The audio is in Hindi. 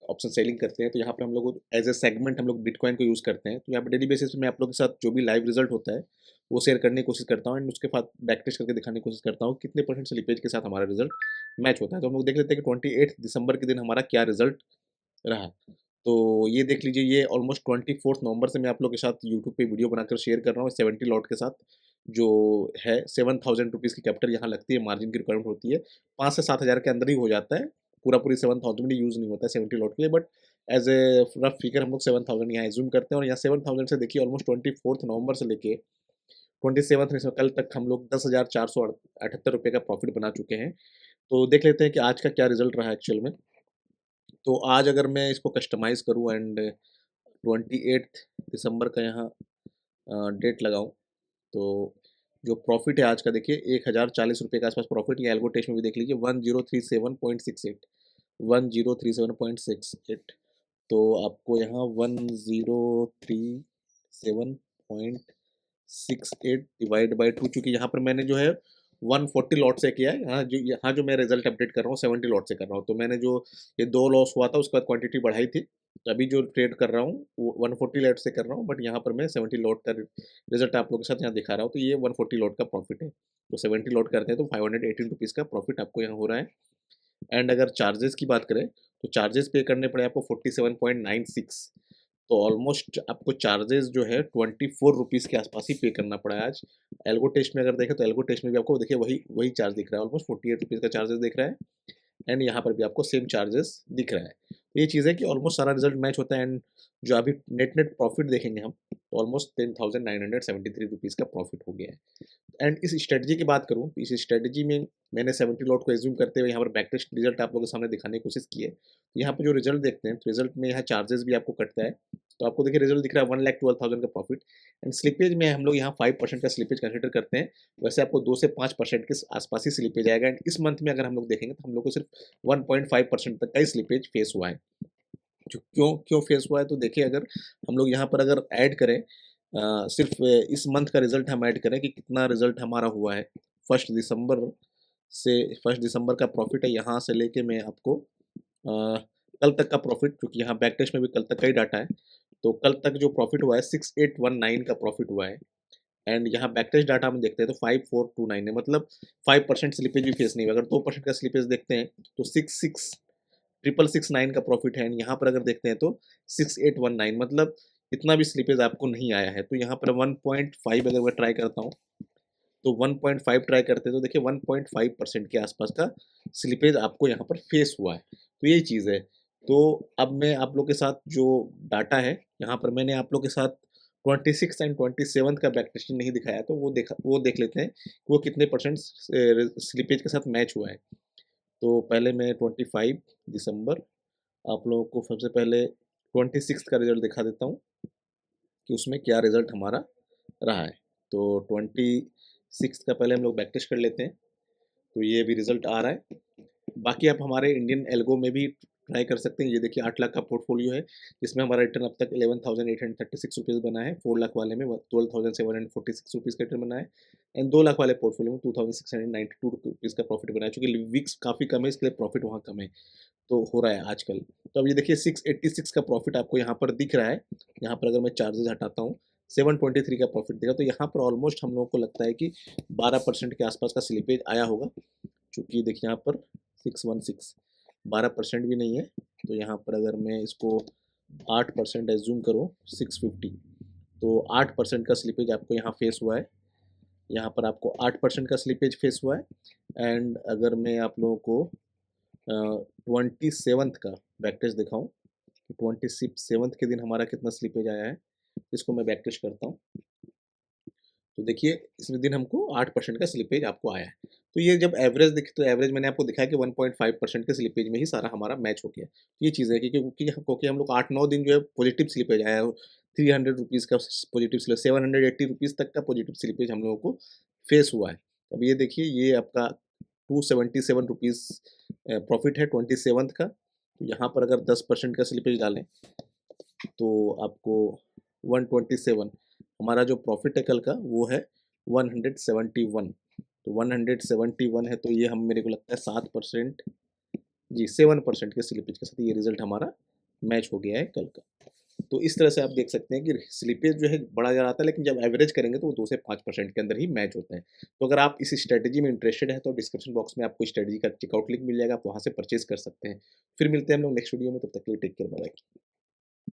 ऑप्शन सेलिंग करते हैं, तो यहाँ पर हम लोग एज ए सेगमेंट हम लोग बिटकॉइन को यूज़ करते हैं। तो यहाँ पर डेली बेसिस पे मैं आप लोगों के साथ जो भी लाइव रिजल्ट होता है वो शेयर करने की कोशिश करता हूँ, एंड उसके बाद बैक टेस्ट करके दिखाने की कोशिश करता हूँ कितने परसेंट स्लिपेज के साथ हमारा रिजल्ट मैच होता है। तो हम लोग देख लेते हैं कि 28 दिसंबर के दिन हमारा क्या रिजल्ट रहा। तो ये देख लीजिए, ये ऑलमोस्ट 24 नवंबर से मैं आप लोग के साथ यूट्यूब पे वीडियो बनाकर शेयर कर रहा हूँ 70 लॉट के साथ, जो है 7,000 रुपीज़ की कैपिटल यहाँ लगती है, मार्जिन की रिक्वायरमेंट होती है। 5 से 7,000 के अंदर ही हो जाता है, पूरा-पूरी 7,000 भी यूज़ नहीं होता है 70 लॉट के लिए, but as a rough figure हम लोग 7,000 यहाँ एज़्यूम करते हैं, और यहाँ 7,000 से देखिए ऑलमोस्ट 24 नवंबर से लेके 27 कल तक हम लोग 10,478 रुपये का प्रॉफिट बना चुके हैं। तो देख लेते हैं कि आज का क्या रिज़ल्ट रहा एक्चुअल में। तो आज अगर मैं इसको कस्टमाइज़ करूँ एंड 28 दिसंबर का यहाँ डेट लगाऊँ, तो जो प्रॉफ़िट है आज का देखिए ₹1040 के आस-पास प्रॉफ़िट, या एल्गो टेस्ट में भी देख लीजिए 1037.68 1037.68। तो आपको यहाँ 1037.68 डिवाइड बाय 2, चूँकि यहाँ पर मैंने जो है 140 लॉट से किया है, यहाँ जो मैं रिज़ल्ट अपडेट कर रहा हूँ 70 लॉट से कर रहा हूँ। तो मैंने जो ये 2 लॉस हुआ था उसके बाद क्वांटिटी बढ़ाई थी। तो अभी जो ट्रेड कर रहा हूँ वो 140 लॉट से कर रहा हूँ, बट यहाँ पर मैं 70 लॉट का रिज़ल्ट आप लोगों के साथ यहाँ दिखा रहा हूँ। तो ये 140 लॉट का प्रॉफ़िट है। तो 70 लॉट करते हैं तो 518 रुपीज़ का प्रॉफ़िट आपको यहाँ हो रहा है। एंड अगर चार्जेस की बात करें, तो चार्जेस पे करने पड़े आपको 47.96। तो ऑलमोस्ट आपको चार्जेस जो है 24 रुपीज़ के आसपास ही पे करना पड़ा है आज। एल्गो टेस्ट में अगर देखें तो एल्गो टेस्ट में भी आपको देखिए वही वही चार्ज दिख रहा है, ऑलमोस्ट 48 रुपीज़ का चार्जेस दिख रहा है, एंड यहाँ पर भी आपको सेम चार्जेस दिख रहा है। तो ये चीज़ है कि ऑलमोस्ट सारा रिजल्ट मैच होता है, एंड जो अभी नेट प्रॉफिट देखेंगे हम, तो ऑलमोस्ट 10,973 रुपीज़ का प्रॉफिट हो गया है। एंड इस स्ट्रेटजी की बात करूँ, तो इस स्ट्रेटजी में मैंने 70 लॉट को एज़्यूम करते हुए यहाँ पर बैक टेस्ट रिजल्ट आप लोगों के सामने दिखाने की कोशिश की है। तो यहाँ पे जो रिजल्ट देखते हैं, तो रिजल्ट में यहाँ चार्जेस भी आपको कटता है। तो आपको देखिए रिजल्ट दिख रहा है 1,12,000 का प्रॉफिट, एंड स्लिपेज में हम लोग यहाँ 5% का स्लिपेज कंसिडर करते हैं। वैसे आपको 2 से 5% के आसपास ही स्लिपेज आएगा, एंड इस मंथ में अगर हम लोग देखेंगे तो हम लोग को सिर्फ 1.5% तक का ही स्लिपेज फेस हुआ है। जो क्यों क्यों फेस हुआ है, तो देखिए अगर हम लोग यहाँ पर अगर ऐड करें, सिर्फ इस मंथ का रिजल्ट हम ऐड करें कि कितना रिजल्ट हमारा हुआ है फर्स्ट दिसंबर से, फर्स्ट दिसंबर का प्रॉफिट है यहाँ से लेके मैं आपको कल तक का प्रॉफिट, क्योंकि यहाँ बैक टेस्ट में भी कल तक का ही डाटा है, तो कल तक जो प्रॉफिट हुआ है 6819 का प्रॉफिट हुआ है, एंड यहाँ बैक टेस्ट डाटा हम देखते हैं तो 5429 है, मतलब 5% स्लिपेज भी फेस नहीं हुआ। अगर 2% का स्लिपेज देखते हैं तो 6669 का प्रॉफिट है, एंड यहाँ पर अगर देखते हैं तो 6819, मतलब इतना भी स्लिपेज आपको नहीं आया है। तो यहाँ पर 1.5 अगर मैं ट्राई करता हूँ, तो 1.5 ट्राई करते हैं तो देखिए 1.5% के आसपास का स्लिपेज आपको यहाँ पर फेस हुआ है। तो यही चीज़ है। तो अब मैं आप लोग के साथ जो डाटा है, यहाँ पर मैंने आप लोग के साथ 26 एंड 27 का बैक टेस्टिंग नहीं दिखाया, तो वो देख लेते हैं कि वो कितने परसेंट स्लिपेज के साथ मैच हुआ है। तो पहले मैं 25 दिसंबर आप लोगों को सबसे पहले 26 का रिजल्ट दिखा देता हूँ कि उसमें क्या रिजल्ट हमारा रहा है। तो 26 का पहले हम लोग बैक टेस्ट कर लेते हैं। तो ये भी रिजल्ट आ रहा है। बाकी आप हमारे इंडियन एल्गो में भी ट्राई कर सकते हैं। ये देखिए 8 लाख का पोर्टफोलियो है, जिसमें हमारा रिटर्न अब तक 11,836 रुपीज़ बना है। 4 लाख वाले में 12,746 रुपीज़ का रिटर्न बना है, एंड 2 लाख वाले पोर्टफोलियो में 2,692 रुपीज़ का प्रॉफिट बना है। चूँकि विक्स काफ़ी कम है, इसके लिए प्रॉफिट वहाँ कम है, तो हो रहा है आजकल। तो अब ये देखिए 686 का प्रॉफिट आपको यहाँ पर दिख रहा है। यहाँ पर अगर मैं चार्जेज़ हटाता हूँ, 723 का प्रॉफिट दिख रहा है। तो यहाँ पर ऑलमोस्ट हम लोगों को लगता है कि 12% के आसपास का स्लिपेज आया होगा। चूँकि देखिए यहाँ पर 616 12% भी नहीं है, तो यहाँ पर अगर मैं इसको 8% एज़्यूम करूँ 650, तो 8% का स्लिपेज आपको यहाँ फेस हुआ है। यहाँ पर आपको 8% का स्लिपेज फेस हुआ है, एंड अगर मैं आप लोगों को 27th का बैक टेस्ट दिखाऊँ, 27th के दिन हमारा कितना स्लिपेज आया है, इसको मैं बैक टेस्ट करता हूँ। तो देखिए इस दिन हमको 8% का स्लिपेज आपको आया है। तो ये जब एवरेज दिखे, तो एवरेज मैंने आपको दिखाया कि 1.5% के स्लिपेज में ही सारा हमारा मैच हो गया। तो ये चीज़ है कि क्योंकि हम लोग 8-9 दिन जो है पॉजिटिव स्लिपेज आया है, 300 रुपीज़ का पॉजिटिव स्लिप 780 रुपीज़ तक का पॉजिटिव स्लिपेज हम लोगों को फेस हुआ है। अब ये देखिए ये आपका 277 रुपीज़ प्रॉफिट है 27th का। तो यहाँ पर अगर 10% का स्लिपेज डालें, तो आपको 127, हमारा जो प्रॉफिट है कल का वो है 171। तो 171 है, तो ये हम मेरे को लगता है 7%, जी 7% के स्लिपेज के साथ ये रिजल्ट हमारा मैच हो गया है कल का। तो इस तरह से आप देख सकते हैं कि स्लिपेज जो है बढ़ा जा रहा था, लेकिन जब एवरेज करेंगे तो वो 2 से 5% के अंदर ही मैच होता है। तो अगर आप इस स्ट्रैटेजी में इंटरेस्टेड हैं तो डिस्क्रिप्शन बॉक्स में आपको स्ट्रैटेजी का चेकआउट लिंक मिल जाएगा, आप वहाँ से परचेज़ कर सकते हैं। फिर मिलते हैं हम लोग नेक्स्ट वीडियो में, तब तक के लिए टेक केयर, बाय बाय।